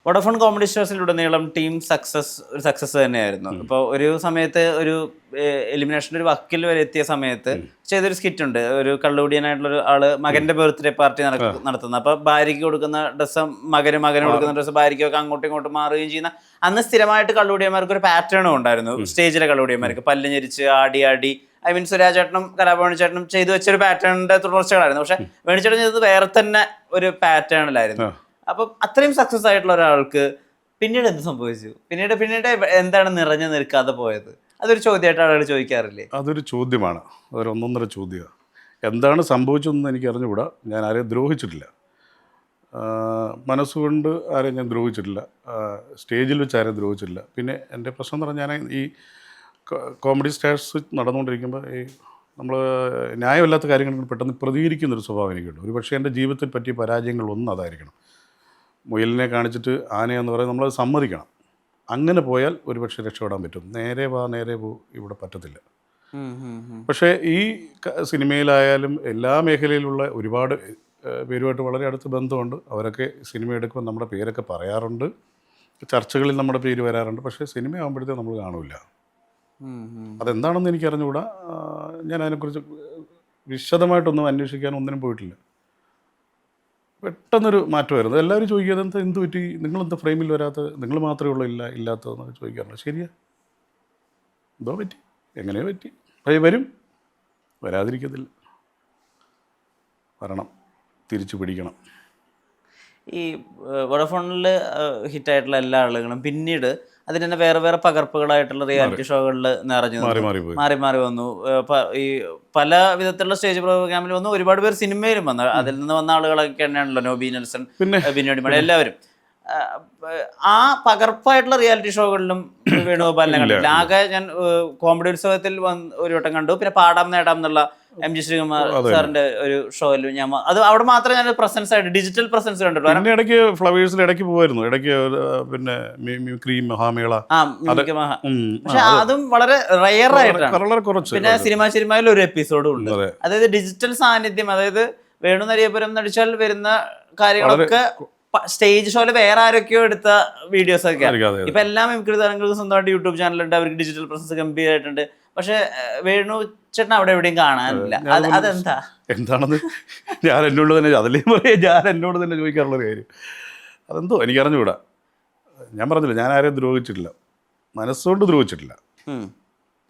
Vodafone comedy ഷോസിലുടനീളം team ഒരു success തന്നെയായിരുന്നു. ഇപ്പോൾ ഒരു സമയത്ത് ഒരു എലിമിനേഷൻ്റെ ഒരു വക്കിൽ വരെ എത്തിയ സമയത്ത് ചെയ്തൊരു സ്കിറ്റ് ഉണ്ട്. ഒരു കള്ളുകുടിയനായിട്ടുള്ള ഒരു ആള് മകന്റെ ബർത്ത്ഡേ പാർട്ടി നടത്തുന്നത്. അപ്പോൾ ഭാര്യയ്ക്ക് കൊടുക്കുന്ന ഡ്രസ്സ് മകന് കൊടുക്കുന്ന ഡ്രസ്സ് ഭാര്യയ്ക്കൊക്കെ അങ്ങോട്ടും ഇങ്ങോട്ടും മാറുകയും ചെയ്യുന്ന അന്ന് സ്ഥിരമായിട്ട് കള്ളുകുടിയന്മാർക്ക് ഒരു പാറ്റേണും ഉണ്ടായിരുന്നു. സ്റ്റേജിലെ കള്ളുകുടിയന്മാർക്ക് പല്ല് ഞെരിച്ച് ആടി ഐ മീൻ സുരാജേട്ടനും കലാഭവണിച്ചേട്ടനും ചെയ്തു വെച്ചൊരു പാറ്റേണിന്റെ തുടർച്ചകളായിരുന്നു. പക്ഷെ വേണിച്ചേട്ടൻ ചെയ്തത് വേറെ തന്നെ ഒരു പാറ്റേണിലായിരുന്നു. അപ്പം അത്രയും സക്സസ് ആയിട്ടുള്ള ഒരാൾക്ക് പിന്നീട് എന്ത് സംഭവിച്ചു? പിന്നീട് എന്താണ് നിറഞ്ഞു നിൽക്കാതെ പോയത്? അതൊരു ചോദ്യമായിട്ട് ആളുകൾ ചോദിക്കാറില്ലേ? അതൊരു ചോദ്യമാണ്, അതൊരു ഒന്നൊന്നര ചോദ്യമാണ്. എന്താണ് സംഭവിച്ചതെന്ന് എനിക്ക് അറിഞ്ഞുകൂടാ. ഞാൻ ആരെയും ദ്രോഹിച്ചിട്ടില്ല, മനസ്സുകൊണ്ട് ആരെയും ഞാൻ ദ്രോഹിച്ചിട്ടില്ല, സ്റ്റേജിൽ വെച്ച് ആരെയും ദ്രോഹിച്ചിട്ടില്ല. പിന്നെ എൻ്റെ പ്രശ്നം എന്ന് പറഞ്ഞാൽ ഞാൻ ഈ കോമഡി സ്റ്റാർസ് നടന്നുകൊണ്ടിരിക്കുമ്പോൾ ഈ നമ്മൾ ന്യായമില്ലാത്ത കാര്യങ്ങൾ പെട്ടെന്ന് പ്രതികരിക്കുന്നൊരു സ്വഭാവം എനിക്കുണ്ട്. ഒരു പക്ഷേ എൻ്റെ ജീവിതത്തിൽ പറ്റിയ പരാജയങ്ങളൊന്നും അതായിരിക്കണം. മുയലിനെ കാണിച്ചിട്ട് ആനയെന്ന് പറയുന്നത് നമ്മളത് സമ്മതിക്കണം. അങ്ങനെ പോയാൽ ഒരുപക്ഷെ രക്ഷപ്പെടാൻ പറ്റും. നേരെ പോ ഇവിടെ പറ്റത്തില്ല. പക്ഷേ ഈ സിനിമയിലായാലും എല്ലാ മേഖലയിലുള്ള ഒരുപാട് പേരുമായിട്ട് വളരെ അടുത്ത് ബന്ധമുണ്ട്. അവരൊക്കെ സിനിമ എടുക്കുമ്പോൾ നമ്മുടെ പേരൊക്കെ പറയാറുണ്ട്, ചർച്ചകളിൽ നമ്മുടെ പേര് വരാറുണ്ട്. പക്ഷേ സിനിമ ആകുമ്പോഴത്തേക്കും നമ്മൾ കാണില്ല. അതെന്താണെന്ന് എനിക്ക് അറിഞ്ഞുകൂടാ. ഞാൻ അതിനെക്കുറിച്ച് വിശദമായിട്ടൊന്നും അന്വേഷിക്കാൻ ഒന്നിനും പോയിട്ടില്ല. പെട്ടെന്നൊരു മാറ്റമായിരുന്നു. എല്ലാവരും ചോദിക്കാതെ എന്ത് പറ്റി, നിങ്ങളെന്താ ഫ്രെയിമിൽ വരാത്തത്, നിങ്ങൾ മാത്രമേ ഉള്ളൂ ഇല്ലാത്തതെന്നൊക്കെ ചോദിക്കാറുണ്ട്. ശരിയാ, എന്തോ പറ്റി, എങ്ങനെയോ പറ്റി. വരും, വരാതിരിക്കത്തില്ല, വരണം, തിരിച്ചു പിടിക്കണം. ഈ വോഡഫോണിൽ ഹിറ്റായിട്ടുള്ള എല്ലാ ആളുകളും പിന്നീട് അതിന് തന്നെ വേറെ പകർപ്പുകളായിട്ടുള്ള റിയാലിറ്റി ഷോകളിൽ മാറി വന്നു. ഈ പല വിധത്തിലുള്ള സ്റ്റേജ് പ്രോഗ്രാമിൽ വന്നു. ഒരുപാട് പേർ സിനിമയിലും വന്നു. അതിൽ നിന്ന് വന്ന ആളുകളൊക്കെ തന്നെയാണല്ലോ നോബി നെൽസൺ, ബിനോയ് മണി, എല്ലാവരും. ആ പകർപ്പായിട്ടുള്ള റിയാലിറ്റി ഷോകളിലും വേണുഗോപാലിനെ കണ്ടില്ല. ആകെ ഞാൻ കോമഡി ഉത്സവത്തിൽ ഒരു വട്ടം കണ്ടു. പിന്നെ പാടാം നേടാം എന്നുള്ള MG ശ്രീകുമാർ സാറിന്റെ ഒരു ഷോയിൽ ഞാൻ അത് അവിടെ മാത്രമേ ഞാൻ പ്രസൻസ് ആയിട്ട് ഡിജിറ്റൽ പ്രസൻസ് കണ്ടിട്ടുള്ളൂ. ഇടയ്ക്ക് ഫ്ലവേഴ്സിൽ ഇടയ്ക്ക് പോകുമായിരുന്നു, ഇടയ്ക്ക് പിന്നെ മഹാമേള. പക്ഷെ അതും വളരെ റയർ ആയിട്ടാണ്. പിന്നെ സിനിമയിൽ ഒരു എപ്പിസോഡും ഉണ്ട്. അതായത് ഡിജിറ്റൽ സാന്നിധ്യം, അതായത് വേണു നരിയപുരം നടിച്ചാൽ വരുന്ന കാര്യങ്ങളൊക്കെ സ്റ്റേജ് ഷോയില് വേറെ ആരൊക്കെയോ എടുത്ത വീഡിയോസ് ഒക്കെ. ഇപ്പൊ എല്ലാ മിമിക്രി താരങ്ങൾക്കും സ്വന്തമായിട്ട് യൂട്യൂബ് ചാനലുണ്ട്, അവർക്ക് ഡിജിറ്റൽ പ്രസൻസ് ഗംഭീരമായിട്ടുണ്ട്. പക്ഷെ വേണു ചേട്ടൻ അവിടെ എവിടെയും കാണാനില്ല. അതെന്താ എന്താണെന്ന് ഞാൻ എന്നോട് തന്നെ ചോദിക്കാറുള്ള കാര്യം. അതെന്തോ എനിക്കറിഞ്ഞുകൂടാ. ഞാൻ പറഞ്ഞില്ല, ഞാൻ ആരെയും ദ്രോഹിച്ചിട്ടില്ല, മനസ്സുകൊണ്ട് ദ്രോഹിച്ചിട്ടില്ല.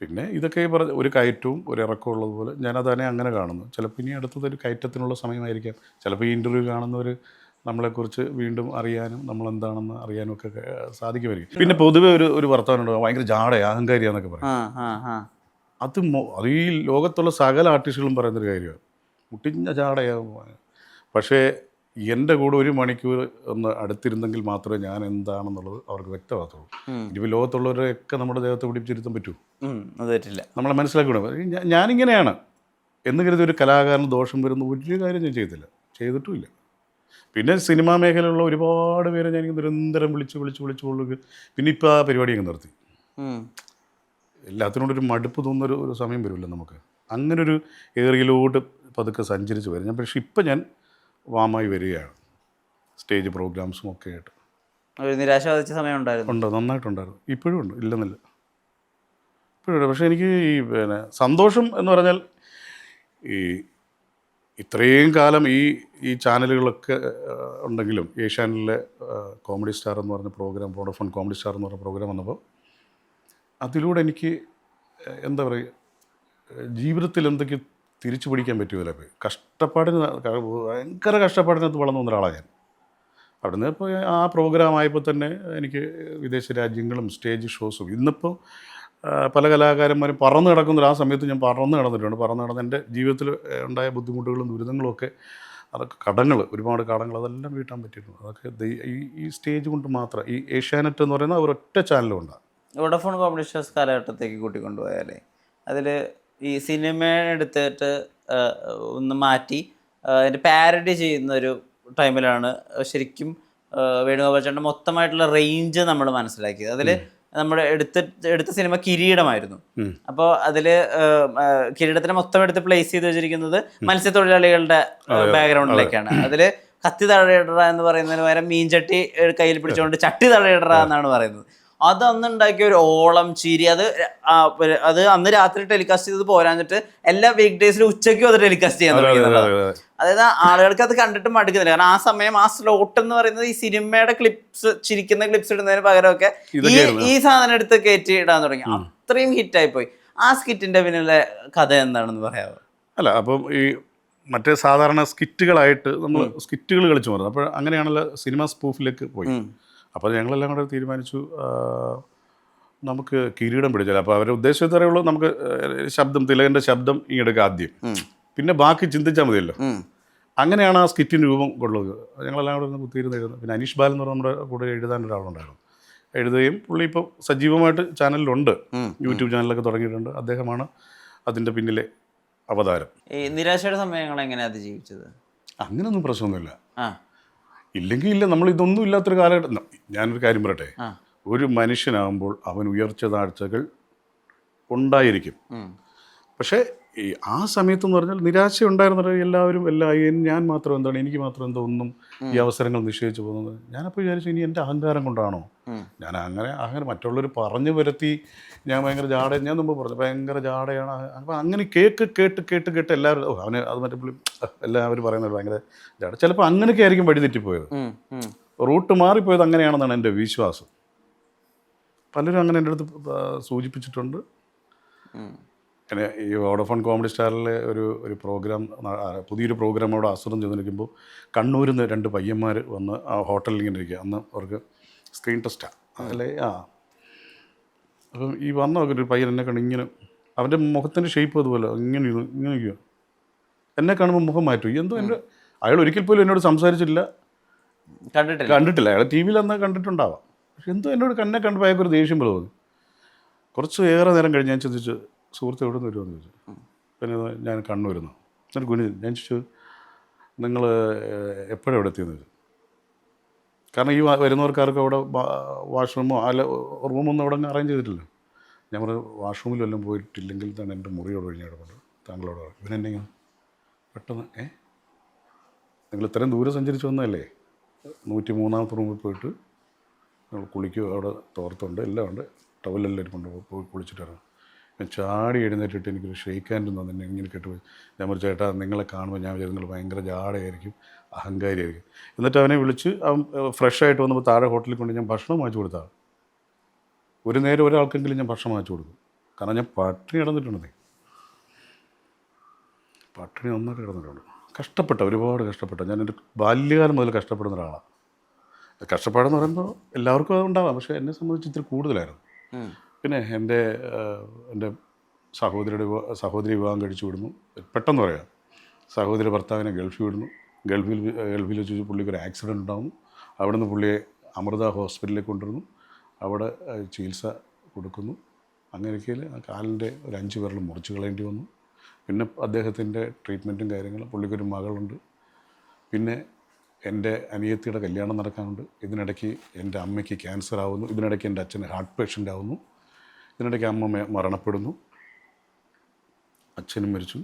പിന്നെ ഇതൊക്കെ പറഞ്ഞ ഒരു കയറ്റവും ഒരു ഇറക്കവും ഉള്ളതുപോലെ ഞാനതിനെ അങ്ങനെ കാണുന്നു. ചിലപ്പോൾ ഇനി അടുത്തതൊരു കയറ്റത്തിനുള്ള സമയമായിരിക്കാം. ചിലപ്പോൾ ഈ ഇൻ്റർവ്യൂ കാണുന്നവർ നമ്മളെക്കുറിച്ച് വീണ്ടും അറിയാനും നമ്മളെന്താണെന്ന് അറിയാനും ഒക്കെ സാധിക്കുമായിരിക്കും. പിന്നെ പൊതുവെ ഒരു വർത്തമാനമുണ്ട്, ഭയങ്കര ജാട അഹങ്കാരിയാന്നൊക്കെ പറയും. അത് ഈ ലോകത്തുള്ള സകല ആർട്ടിസ്റ്റുകളും പറയുന്നൊരു കാര്യമാണ്, മുട്ടിഞ്ഞ ജാടയാകും. പക്ഷേ എൻ്റെ കൂടെ 1 മണിക്കൂർ ഒന്ന് അടുത്തിരുന്നെങ്കിൽ മാത്രമേ ഞാൻ എന്താണെന്നുള്ളത് അവർക്ക് വ്യക്തമാകത്തുള്ളൂ. ഇനിയിപ്പോൾ ലോകത്തുള്ളവരെയൊക്കെ നമ്മുടെ ദേഹത്തെ പിടിപ്പിച്ചിരുത്താൻ പറ്റൂ? പറ്റില്ല. നമ്മളെ മനസ്സിലാക്കണം. ഞാനിങ്ങനെയാണ് എന്ന് കരുതി ഒരു കലാകാരന് ദോഷം വരുന്ന ഒരു കാര്യം ഞാൻ ചെയ്തിട്ടുമില്ല. പിന്നെ സിനിമാ മേഖലയിലുള്ള ഒരുപാട് പേരെ ഞാൻ നിരന്തരം വിളിച്ച് കൊള്ളുക. പിന്നെ ഇപ്പോൾ ആ പരിപാടി അങ്ങ് നിർത്തി. എല്ലാത്തിനോടൊരു മടുപ്പ് തോന്നുന്നൊരു സമയം വരുമല്ലോ നമുക്ക്. അങ്ങനൊരു ഏറിയയിലോട്ട് പതുക്കെ സഞ്ചരിച്ച് വരും ഞാൻ. പക്ഷേ ഇപ്പം ഞാൻ വാമായി വരികയാണ്, സ്റ്റേജ് പ്രോഗ്രാംസും ഒക്കെ ആയിട്ട്. ഒരു നിരാശ ബാധിച്ച സമയം ഉണ്ടായിരുന്നു? നന്നായിട്ടുണ്ടായിരുന്നു. ഇപ്പോഴും ഉണ്ട്, ഇല്ലെന്നില്ല, ഇപ്പോഴും. പക്ഷേ എനിക്ക് ഈ പിന്നെ സന്തോഷം എന്ന് പറഞ്ഞാൽ ഇത്രയും കാലം ഈ ചാനലുകളൊക്കെ ഉണ്ടെങ്കിലും ഏഷ്യാനിലെ കോമഡി സ്റ്റാർ എന്ന് പറഞ്ഞ പ്രോഗ്രാം, വോഡഫോൺ കോമഡി സ്റ്റാർ എന്ന് പറഞ്ഞ പ്രോഗ്രാം വന്നപ്പോൾ അതിലൂടെ എനിക്ക് എന്താ പറയുക, ജീവിതത്തിൽ എന്തൊക്കെ തിരിച്ചു പിടിക്കാൻ പറ്റുമല്ലോ. ഭയങ്കര കഷ്ടപ്പാടിനകത്ത് വളർന്നു വന്ന ഒരാളാണ് ഞാൻ. അവിടുന്ന് ഇപ്പോൾ ആ പ്രോഗ്രാം ആയപ്പോൾ തന്നെ എനിക്ക് വിദേശ രാജ്യങ്ങളും സ്റ്റേജ് ഷോസും. ഇന്നിപ്പോൾ പല കലാകാരന്മാരും പറന്ന് കിടക്കുന്ന ആ സമയത്ത് ഞാൻ പറന്ന് നടന്ന് എൻ്റെ ജീവിതത്തിൽ ഉണ്ടായ ബുദ്ധിമുട്ടുകളും ദുരിതങ്ങളും ഒക്കെ, അതൊക്കെ ഒരുപാട് കടങ്ങൾ അതെല്ലാം വീട്ടാൻ പറ്റിയിട്ടുണ്ട്. അതൊക്കെ ഈ സ്റ്റേജ് കൊണ്ട് മാത്രം. ഈ ഏഷ്യാനെറ്റ് എന്ന് പറയുന്ന ഒരൊറ്റ ചാനലും ഉണ്ടാകും. വോഡഫോൺ കോമഡി ഷോസ് കാലഘട്ടത്തേക്ക് കൂട്ടിക്കൊണ്ടുപോയാലേ അതിൽ ഈ സിനിമ എടുത്തിട്ട് ഒന്ന് മാറ്റി അതിൻ്റെ പാരഡി ചെയ്യുന്നൊരു ടൈമിലാണ് ശരിക്കും വേണുഗോപാൽ ചേട്ടൻ്റെ മൊത്തമായിട്ടുള്ള റേഞ്ച് നമ്മൾ മനസ്സിലാക്കിയത്. അതിൽ നമ്മുടെ എടുത്ത സിനിമ കിരീടമായിരുന്നു. അപ്പോൾ അതില് കിരീടത്തിനെ മൊത്തം എടുത്ത് പ്ലേസ് ചെയ്ത് വെച്ചിരിക്കുന്നത് മത്സ്യത്തൊഴിലാളികളുടെ ബാക്ക്ഗ്രൗണ്ടിലേക്കാണ്. അതില് കത്തി തടയിടറ എന്ന് പറയുന്നതിന് പകരം മീൻചട്ടി കയ്യിൽ പിടിച്ചുകൊണ്ട് ചട്ടി തടയിടറ എന്നാണ് പറയുന്നത്. അത് അന്ന് ഉണ്ടാക്കിയ ഒരു ഓളം ചിരി, അത് അന്ന് രാത്രി ടെലികാസ്റ്റ് ചെയ്തത് പോരാഞ്ഞിട്ട് എല്ലാ വീക്ക് ഡേയ്സിലും ഉച്ചയ്ക്കും അത് ടെലികാസ്റ്റ് ചെയ്യാൻ തുടങ്ങിയെന്നുള്ളത്. അതായത് ആളുകൾക്ക് അത് കണ്ടിട്ട് മടുക്കുന്നില്ല. കാരണം ആ സമയം ആ സ്ലോട്ട് എന്ന് പറയുന്നത് ഈ സിനിമയുടെ ക്ലിപ്സ്, ചിരിക്കുന്ന ക്ലിപ്സ് ഇടുന്നതിന് പകരമൊക്കെ ഈ സാധനം എടുത്ത് കയറ്റി ഇടാൻ തുടങ്ങി. അത്രയും ഹിറ്റായി പോയി. ആ സ്കിറ്റിന്റെ പിന്നിലെ കഥ എന്താണെന്ന് പറയാമോ? അല്ല, അപ്പം ഈ മറ്റേ സാധാരണ സ്കിറ്റുകളായിട്ട് നമ്മൾ സ്കിറ്റുകൾ കളിച്ചു മാറുന്നത്. അപ്പോൾ അങ്ങനെയാണല്ലോ സിനിമ സ്പൂഫിലേക്ക് പോയി. അപ്പോൾ ഞങ്ങളെല്ലാം കൂടെ തീരുമാനിച്ചു നമുക്ക് കിരീടം പിടിച്ചാൽ. അപ്പോൾ അവരുടെ ഉദ്ദേശം അറിയുള്ളൂ, നമുക്ക് ശബ്ദം, തിലകൻ്റെ ശബ്ദം ഇങ്ങെടുക്കുക ആദ്യം, പിന്നെ ബാക്കി ചിന്തിച്ചാൽ മതിയല്ലോ. അങ്ങനെയാണ് ആ സ്കിറ്റിന് രൂപം കൊള്ളുന്നത്. ഞങ്ങളെല്ലാം കൂടെ ഒന്ന് കുത്തിയിരുന്ന് എഴുതുന്നത്. പിന്നെ അനീഷ് ബാലൻ എന്ന് പറഞ്ഞാൽ നമ്മുടെ കൂടെ എഴുതാൻ ഒരാളുണ്ടായിരുന്നു. എഴുതുകയും പുള്ളി ഇപ്പോൾ സജീവമായിട്ട് ചാനലിലുണ്ട്, യൂട്യൂബ് ചാനലൊക്കെ തുടങ്ങിയിട്ടുണ്ട്. അദ്ദേഹമാണ് അതിൻ്റെ പിന്നിലെ അവതാരം. ഈ നിരാശയുടെ സമയങ്ങൾ എങ്ങനെയാണ് അതിജീവിച്ചത്? അങ്ങനെയൊന്നും പ്രശ്നമൊന്നുമില്ല. ഇല്ലെങ്കിൽ ഇല്ല, നമ്മൾ ഇതൊന്നും ഇല്ലാത്തൊരു കാലഘട്ടം. ഞാനൊരു കാര്യം പറയട്ടെ, ഒരു മനുഷ്യനാകുമ്പോൾ അവൻ ഉയർച്ച താഴ്ചകൾ ഉണ്ടായിരിക്കും. പക്ഷേ ഈ ആ സമയത്തെന്ന് പറഞ്ഞാൽ നിരാശ ഉണ്ടായിരുന്ന എല്ലാവരും ഞാൻ മാത്രം എന്താണ്, എനിക്ക് മാത്രം എന്തോ ഒന്നും ഈ അവസരങ്ങൾ നിശ്ചയിച്ചു പോകുന്നത്. ഞാനപ്പോൾ വിചാരിച്ചു, ഇനി എൻ്റെ അഹങ്കാരം കൊണ്ടാണോ ഞാൻ അങ്ങനെ മറ്റുള്ളവർ പറഞ്ഞു വരുത്തി ഞാൻ ഭയങ്കര ഞാൻ മുമ്പ് പറഞ്ഞു ഭയങ്കര ജാടയാണ്. അപ്പം അങ്ങനെ കേട്ട് എല്ലാവരും അവന് അത് മറ്റേ പുള്ളി എല്ലാവരും പറയുന്നത് ഭയങ്കര ജാട. ചിലപ്പോൾ അങ്ങനെയൊക്കെ ആയിരിക്കും വഴി തെറ്റിപ്പോയത്, റൂട്ട് മാറിപ്പോയത് അങ്ങനെയാണെന്നാണ് എൻ്റെ വിശ്വാസം. പലരും അങ്ങനെ എൻ്റെ അടുത്ത് സൂചിപ്പിച്ചിട്ടുണ്ട്. പിന്നെ ഈ വോഡഫോൺ കോമഡി സ്റ്റാറിലെ ഒരു പ്രോഗ്രാം, പുതിയൊരു പ്രോഗ്രാം അവിടെ ആസൂത്രണം ചെയ്ത് നിൽക്കുമ്പോൾ കണ്ണൂരിൽ നിന്ന് 2 പയ്യന്മാർ വന്ന് ആ ഹോട്ടലിൽ ഇങ്ങനെ ഇരിക്കുക. അന്ന് അവർക്ക് സ്ക്രീൻ ടെസ്റ്റാണ് അല്ലേ. അപ്പം ഈ വന്ന ഒരു പയ്യൻ എന്നെ കണ്ട് ഇങ്ങനെ, അവൻ്റെ മുഖത്തിൻ്റെ ഷേപ്പ് അതുപോലെ ഇങ്ങനെ ഇരിക്കുക. എന്നെ കാണുമ്പോൾ മുഖം മാറ്റും. എന്തോ അയാൾ ഒരിക്കൽ പോലും എന്നോട് സംസാരിച്ചിട്ടില്ല, കണ്ടിട്ടില്ല. അയാൾ ടി വിയിൽ അന്ന് കണ്ടിട്ടുണ്ടാവാം. പക്ഷെ എന്തോ എന്നോട് എന്നെ കണ്ടപ്പോൾ അയാൾക്കൊരു ദേഷ്യം പോലെ തോന്നി. കുറച്ച് ഏറെ നേരം കഴിഞ്ഞ് ഞാൻ ചോദിച്ചു, സുഹൃത്ത് എവിടെ നിന്ന് വരുമെന്ന് ചോദിച്ചു. പിന്നെ ഞാൻ കണ്ണൂരുന്നു. എന്നിട്ട് ഞാൻ ചോദിച്ചു, നിങ്ങൾ എപ്പോഴും എവിടെ എത്തിയെന്ന് ചോദിച്ചു. കാരണം ഈ വരുന്നവർക്കാർക്ക് അവിടെ വാഷ്റൂമോ അല്ല റൂമൊന്നും അവിടെ അറേഞ്ച് ചെയ്തിട്ടില്ല. ഞാൻ പറഞ്ഞു, വാഷ്റൂമിൽ വല്ലതും പോയിട്ടില്ലെങ്കിൽ തന്നെ എൻ്റെ മുറിയോട് കഴിഞ്ഞാൽ പറഞ്ഞു താങ്കളോട്. ഇവനെന്നെ പെട്ടെന്ന് നിങ്ങൾ ഇത്രയും ദൂരം സഞ്ചരിച്ച് വന്നതല്ലേ, 103-ാമത്തെ റൂമിൽ പോയിട്ട് നമ്മൾ കുളിക്കുക, അവിടെ തോർത്തുണ്ട് എല്ലാം ഉണ്ട്, ടവലെല്ലാം പോയി കുളിച്ചിട്ട് ഇറങ്ങും. ഞാൻ ചാടി എഴുന്നേറ്റിട്ട് എനിക്കൊരു ഷെയ്ക്ക് ഹാൻഡ് തന്നെ ഇങ്ങനെ കെട്ടുപോയി. ഞാൻ പറഞ്ഞു, ചേട്ടാ നിങ്ങളെ കാണുമ്പോൾ ഞാൻ വിചാരിച്ചു നിങ്ങൾ ഭയങ്കര ജാടയായിരിക്കും, അഹങ്കാരിയായിരിക്കും. എന്നിട്ട് അവനെ വിളിച്ച് അവൻ ഫ്രഷായിട്ട് വന്നപ്പോൾ താഴെ ഹോട്ടലിൽ കൊണ്ട് ഞാൻ ഭക്ഷണം വാങ്ങിച്ചു കൊടുത്താണ്. ഒരു നേരം ഒരാൾക്കെങ്കിലും ഞാൻ ഭക്ഷണം വാങ്ങിച്ചു കൊടുക്കും. കാരണം ഞാൻ പട്ടിണി കിടന്നിട്ടുണ്ടെന്നേ, പട്ടിണി ഒന്നൊക്കെ കിടന്നിട്ടുണ്ട്. ഒരുപാട് കഷ്ടപ്പെട്ട. ഞാനൊരു ബാല്യകാലം മുതൽ കഷ്ടപ്പെടുന്ന ഒരാളാണ്. കഷ്ടപ്പാടെന്ന് പറയുമ്പോൾ എല്ലാവർക്കും അത് ഉണ്ടാവാം, പക്ഷേ എന്നെ സംബന്ധിച്ച് ഇത്തിരി കൂടുതലായിരുന്നു. പിന്നെ എൻ്റെ സഹോദരി വിവാഹം കഴിച്ചു വിടുന്നു. പെട്ടെന്ന് പറയാം, സഹോദരി ഭർത്താവിനെ ഗൾഫിൽ വിടുന്നു. ഗൾഫിൽ വെച്ച് പുള്ളിക്ക് ഒരു ആക്സിഡൻറ്റ് ഉണ്ടാകുന്നു. അവിടെ നിന്ന് പുള്ളിയെ അമൃത ഹോസ്പിറ്റലിലേക്ക് കൊണ്ടുവരുന്നു. അവിടെ ചികിത്സ കൊടുക്കുന്നു. അങ്ങനെയൊക്കെ കാലിൻ്റെ ഒരു 5 വിരൽ മുറിച്ച് കളയേണ്ടി വന്നു. പിന്നെ അദ്ദേഹത്തിൻ്റെ ട്രീറ്റ്മെൻറ്റും കാര്യങ്ങളും. പുള്ളിക്കൊരു മകളുണ്ട്. പിന്നെ എൻ്റെ അനിയത്തിയുടെ കല്യാണം നടക്കാനുണ്ട്. ഇതിനിടയ്ക്ക് എൻ്റെ അമ്മയ്ക്ക് ക്യാൻസർ ആവുന്നു. ഇതിനിടയ്ക്ക് എൻ്റെ അച്ഛൻ ഹാർട്ട് പേഷ്യൻ്റ് ആവുന്നു. ഇതിനിടയ്ക്ക് അമ്മ മരണപ്പെടുന്നു. അച്ഛനും മരിച്ചു.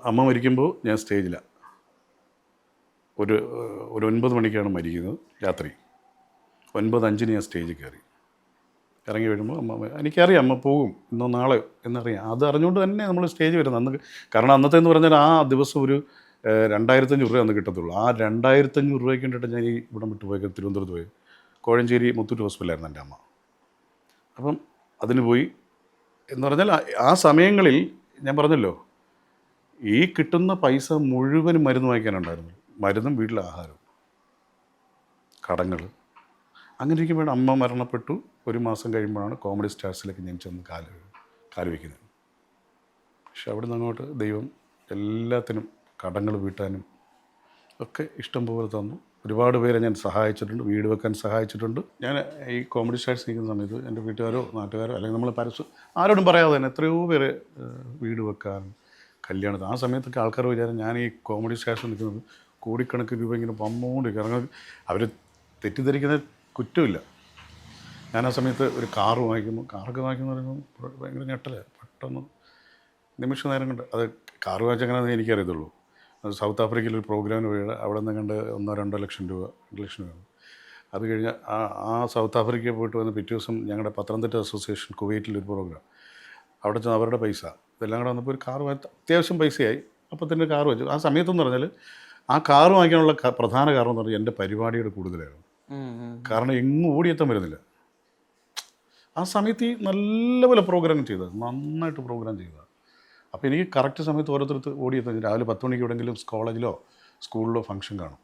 അമ്മ മരിക്കുമ്പോൾ ഞാൻ സ്റ്റേജിലാണ്. ഒരു 9 മണിക്കാണ് മരിക്കുന്നത് രാത്രി. 9:05 ഞാൻ സ്റ്റേജിൽ കയറി. ഇറങ്ങി വരുമ്പോൾ എനിക്കറിയാം അമ്മ പോകും ഇന്നോ നാളെ എന്നറിയാം. അത് അറിഞ്ഞുകൊണ്ട് തന്നെ നമ്മൾ സ്റ്റേജ് വരുന്നത്. അന്ന് കാരണം അന്നത്തെ എന്ന് പറഞ്ഞാൽ ആ ദിവസം ഒരു 2500 രൂപ അന്ന് കിട്ടത്തുള്ളൂ. ആ 2500 രൂപയ്ക്ക് വേണ്ടിയിട്ട് ഞാൻ ഈ ഇവിടം വിട്ടു പോയി, തിരുവനന്തപുരത്ത് പോയി. കോഴഞ്ചേരി മുത്തൂറ്റ് ഹോസ്പിറ്റലായിരുന്നു എൻ്റെ അമ്മ. അപ്പം അതിന് പോയി എന്ന് പറഞ്ഞാൽ ആ സമയങ്ങളിൽ ഞാൻ പറഞ്ഞല്ലോ, ഈ കിട്ടുന്ന പൈസ മുഴുവനും മരുന്ന് വാങ്ങിക്കാനുണ്ടായിരുന്നു. മരുന്നും വീട്ടിലെ ആഹാരവും കടങ്ങൾ. അങ്ങനെ ഇരിക്കുമ്പോൾ അമ്മ മരണപ്പെട്ടു. 1 മാസം കഴിയുമ്പോഴാണ് കോമഡി സ്റ്റാർസിലേക്ക് ഞാൻ ചെന്ന് കാല് വയ്ക്കുന്നത്. പക്ഷെ അവിടെ നിന്ന് അങ്ങോട്ട് ദൈവം എല്ലാത്തിനും കടങ്ങൾ വീട്ടാനും ഒക്കെ ഇഷ്ടം പോലെ തന്നു. ഒരുപാട് പേരെ ഞാൻ സഹായിച്ചിട്ടുണ്ട്, വീട് വെക്കാൻ സഹായിച്ചിട്ടുണ്ട്. ഞാൻ ഈ കോമഡി സ്റ്റാർസ് നിൽക്കുന്ന സമയത്ത് എൻ്റെ വീട്ടുകാരോ നാട്ടുകാരോ അല്ലെങ്കിൽ നമ്മൾ ആരോടും പറയാതെ തന്നെ എത്രയോ പേര് വീട് വെക്കാൻ, കല്യാണത്തിന്. ആ സമയത്തൊക്കെ ആൾക്കാർ വിചാരം ഞാൻ ഈ കോമഡി സ്റ്റാർസ് നിൽക്കുന്നത് കോടിക്കണക്കിന് രൂപ ഇങ്ങനെ വന്നുകൊണ്ടിരിക്കും. കാരണം അവർ തെറ്റിദ്ധരിക്കുന്ന കുറ്റമില്ല. ഞാൻ ആ സമയത്ത് ഒരു കാറ് വാങ്ങിക്കുന്നു. കാറൊക്കെ വാങ്ങിക്കുന്നു പറയുമ്പോൾ ഭയങ്കര ഞെട്ടല. പെട്ടെന്ന് നിമിഷ നേരം കൊണ്ട് അത് കാറ് വാങ്ങിച്ചെങ്ങനെയാണെന്ന് എനിക്കറിയത്തുള്ളൂ. സൗത്ത് ആഫ്രിക്കയിൽ ഒരു പ്രോഗ്രാമിന് പോയി അവിടെ നിന്ന് കണ്ട് 1-2 ലക്ഷം രൂപ 2 ലക്ഷം രൂപ. അത് കഴിഞ്ഞ് ആ സൗത്ത് ആഫ്രിക്കയിൽ പോയിട്ട് വന്ന് പിറ്റേ ദിവസം ഞങ്ങളുടെ പത്തനംതിട്ട അസോസിയേഷൻ കുവൈറ്റിലൊരു പ്രോഗ്രാം. അവിടെ ചെന്ന് അവരുടെ പൈസ ഇതെല്ലാം കൂടെ വന്നപ്പോൾ ഒരു കാറ് അത്യാവശ്യം പൈസയായി. അപ്പോൾ തന്നെ കാറ് വെച്ചു. ആ സമയത്തെന്ന് പറഞ്ഞാൽ ആ കാറ് വാങ്ങിക്കാനുള്ള പ്രധാന കാരണം എന്ന് പറഞ്ഞാൽ എൻ്റെ പരിപാടിയുടെ കൂടുതലായിരുന്നു. കാരണം എങ്ങും ഓടിയെത്താൻ വരുന്നില്ല. ആ സമയത്ത് ഈ നല്ലപോലെ പ്രോഗ്രാം ചെയ്തത്, നന്നായിട്ട് പ്രോഗ്രാം ചെയ്തത്. അപ്പോൾ എനിക്ക് കറക്റ്റ് സമയത്ത് ഓരോരുത്തർക്ക് ഓടിയെത്താൻ. രാവിലെ 10 മണിക്ക് എവിടെയെങ്കിലും കോളേജിലോ സ്കൂളിലോ ഫംഗ്ഷൻ കാണും,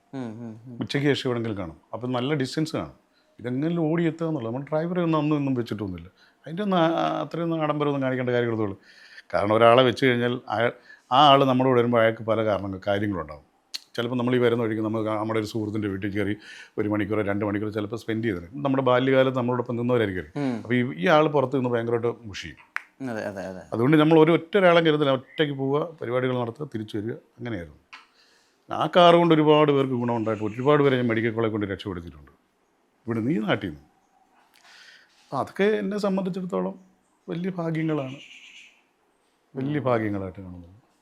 ഉച്ചയ്ക്ക് ശേഷം എവിടെയെങ്കിലും കാണും. അപ്പോൾ നല്ല ഡിസ്റ്റൻസ് കാണും. ഇതെങ്ങനെ ഓടിയെത്തുക എന്നുള്ളത് നമ്മൾ ഡ്രൈവറെ ഒന്നും വെച്ചിട്ടൊന്നുമില്ല. അതിൻ്റെ ഒന്നും അത്രയൊന്നും ആഡംബരമൊന്നും കാണിക്കേണ്ട കാര്യങ്ങളുള്ളൂ. കാരണം ഒരാളെ വെച്ച് കഴിഞ്ഞാൽ ആ ആൾ നമ്മുടെ കൂടെ വരുമ്പോൾ അയാൾക്ക് പല കാര്യങ്ങളുണ്ടാകും. ചിലപ്പോൾ നമ്മൾ ഈ വരുന്ന വഴിക്ക് നമ്മുടെ ഒരു സുഹൃത്തിൻ്റെ വീട്ടിൽ കയറി 1 മണിക്കൂറോ 2 മണിക്കൂറോ ചിലപ്പോൾ സ്പെൻഡ് ചെയ്തത് നമ്മുടെ ബാല്യകാലത്ത് നമ്മളോടൊപ്പം നിന്നവരായിരിക്കും. അപ്പോൾ ഈ ആൾ പുറത്ത് നിന്ന് ഭയങ്കരമായിട്ട് മുഷിയും. അതുകൊണ്ട് നമ്മൾ ഒറ്റൊരാളെ കരുതില്ല, ഒറ്റയ്ക്ക് പോവുക, പരിപാടികൾ നടത്തുക, തിരിച്ചു വരിക, അങ്ങനെയായിരുന്നു. ആ കാർ കൊണ്ട് ഒരുപാട് പേർക്ക് ഗുണമുണ്ടായിട്ട് ഒരുപാട് പേരെ ഞാൻ മെഡിക്കൽ കോളേജ് കൊണ്ട് രക്ഷപ്പെടുത്തിയിട്ടുണ്ട് ഇവിടെ ഈ നാട്ടിൽ നിന്ന്. അപ്പോൾ അതൊക്കെ എന്നെ സംബന്ധിച്ചിടത്തോളം വലിയ ഭാഗ്യങ്ങളാണ്, വലിയ ഭാഗ്യങ്ങളായിട്ട് കാണുന്നത്.